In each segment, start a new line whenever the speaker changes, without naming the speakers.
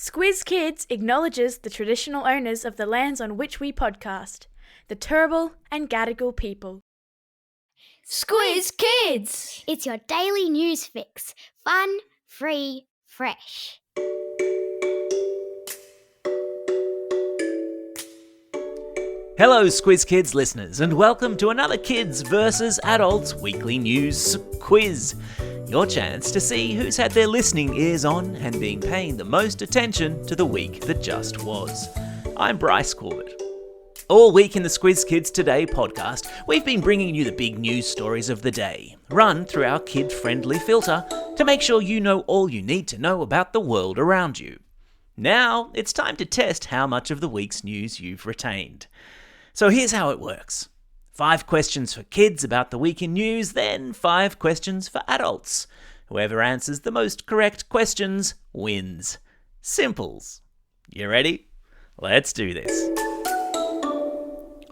Squiz Kids acknowledges the traditional owners of the lands on which we podcast, the Turrbal and Gadigal people.
Squiz Kids!
It's your daily news fix. Fun, free, fresh.
Hello Squiz Kids listeners and welcome to another Kids vs Adults weekly news quiz. Your chance to see who's had their listening ears on and been paying the most attention to the week that just was. I'm Bryce Corbett. All week in the Squiz Kids Today podcast, we've been bringing you the big news stories of the day, run through our kid-friendly filter to make sure you know all you need to know about the world around you. Now, it's time to test how much of the week's news you've retained. So here's how it works. 5 questions for kids about the week in news, then 5 questions for adults. Whoever answers the most correct questions wins. Simples. You ready? Let's do this.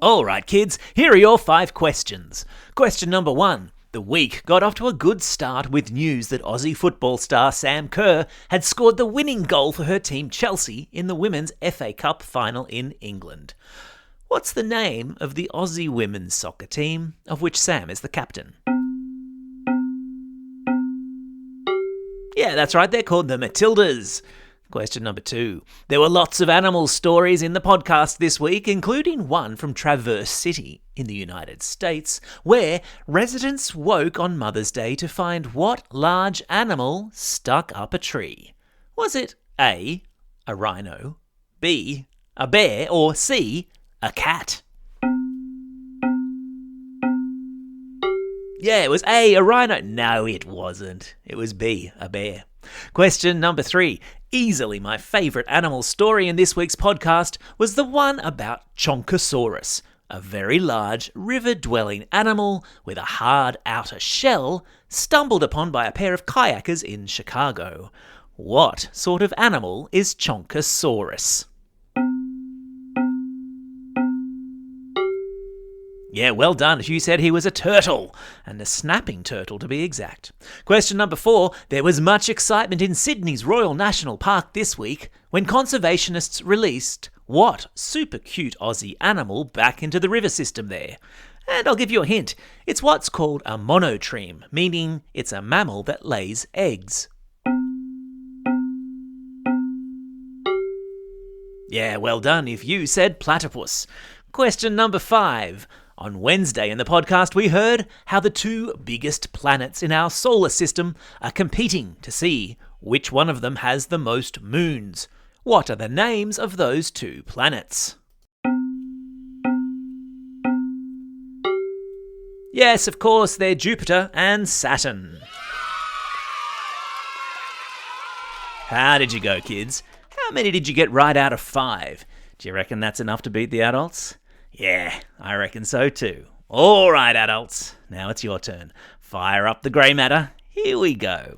Alright kids, here are your 5 questions. Question number 1. The week got off to a good start with news that Aussie football star Sam Kerr had scored the winning goal for her team Chelsea in the Women's FA Cup final in England. What's the name of the Aussie women's soccer team, of which Sam is the captain? Yeah, that's right, they're called the Matildas. Question number 2. There were lots of animal stories in the podcast this week, including one from Traverse City in the United States, where residents woke on Mother's Day to find what large animal stuck up a tree. Was it A, a rhino, B, a bear, or C, a cat? Yeah, it was A rhino. No, it wasn't. It was B, a bear. Question number 3. Easily my favourite animal story in this week's podcast was the one about Chonkosaurus, a very large river-dwelling animal with a hard outer shell stumbled upon by a pair of kayakers in Chicago. What sort of animal is Chonkosaurus? Yeah, well done. You said he was a turtle, and a snapping turtle to be exact. Question number 4. There was much excitement in Sydney's Royal National Park this week when conservationists released what super cute Aussie animal back into the river system there. And I'll give you a hint. It's what's called a monotreme, meaning it's a mammal that lays eggs. Yeah, well done if you said platypus. Question number 5. On Wednesday in the podcast, we heard how the 2 biggest planets in our solar system are competing to see which one of them has the most moons. What are the names of those 2 planets? Yes, of course, they're Jupiter and Saturn. How did you go, kids? How many did you get right out of 5? Do you reckon that's enough to beat the adults? Yeah, I reckon so too. All right, adults, now it's your turn. Fire up the grey matter. Here we go.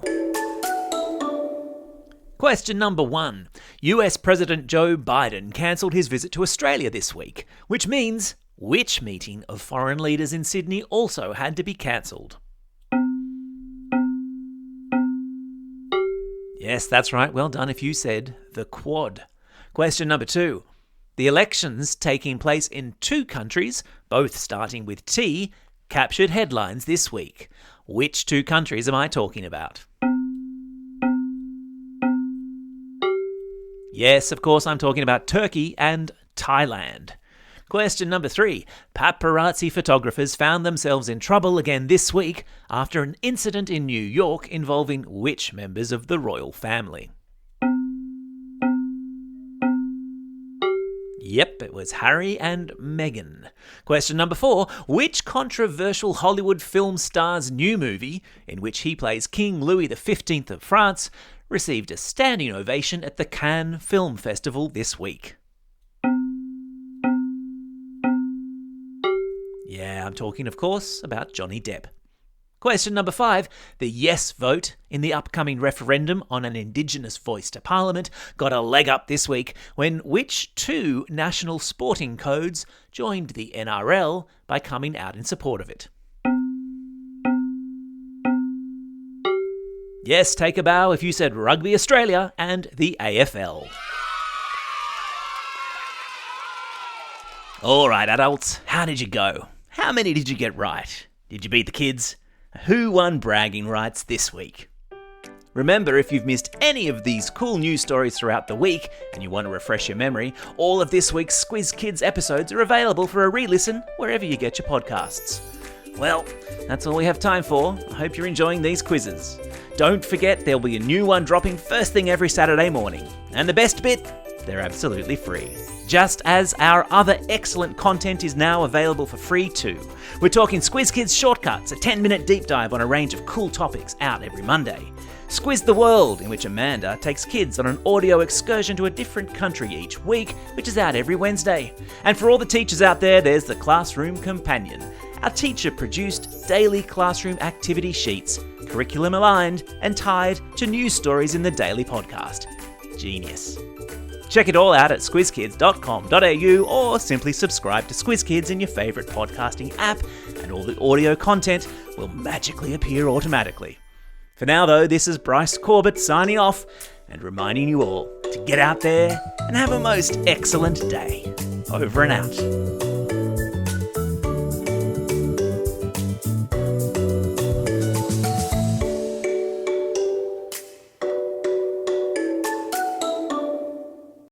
Question number 1. US President Joe Biden cancelled his visit to Australia this week, which means which meeting of foreign leaders in Sydney also had to be cancelled? Yes, that's right. Well done if you said the Quad. Question number 2. The elections taking place in 2 countries, both starting with T, captured headlines this week. Which 2 countries am I talking about? Yes, of course, I'm talking about Turkey and Thailand. Question number 3. Paparazzi photographers found themselves in trouble again this week after an incident in New York involving which members of the royal family? Yep, it was Harry and Meghan. Question number 4. Which controversial Hollywood film star's new movie, in which he plays King Louis XV of France, received a standing ovation at the Cannes Film Festival this week? Yeah, I'm talking, of course, about Johnny Depp. Question number 5. The yes vote in the upcoming referendum on an Indigenous voice to Parliament got a leg up this week when which 2 national sporting codes joined the NRL by coming out in support of it? Yes, take a bow if you said Rugby Australia and the AFL. All right, adults, how did you go? How many did you get right? Did you beat the kids? Who won bragging rights this week? Remember, if you've missed any of these cool news stories throughout the week and you want to refresh your memory, all of this week's Squiz Kids episodes are available for a re-listen wherever you get your podcasts. Well, that's all we have time for. I hope you're enjoying these quizzes. Don't forget there'll be a new one dropping first thing every Saturday morning. And the best bit? They're absolutely free. Just as our other excellent content is now available for free too. We're talking Squiz Kids Shortcuts, a 10-minute deep dive on a range of cool topics out every Monday. Squiz the World, in which Amanda takes kids on an audio excursion to a different country each week, which is out every Wednesday. And for all the teachers out there, there's the Classroom Companion, our teacher-produced daily classroom activity sheets, curriculum aligned and tied to news stories in the daily podcast. Genius. Check it all out at squizkids.com.au or simply subscribe to Squiz Kids in your favourite podcasting app and all the audio content will magically appear automatically. For now though, this is Bryce Corbett signing off and reminding you all to get out there and have a most excellent day. Over and out.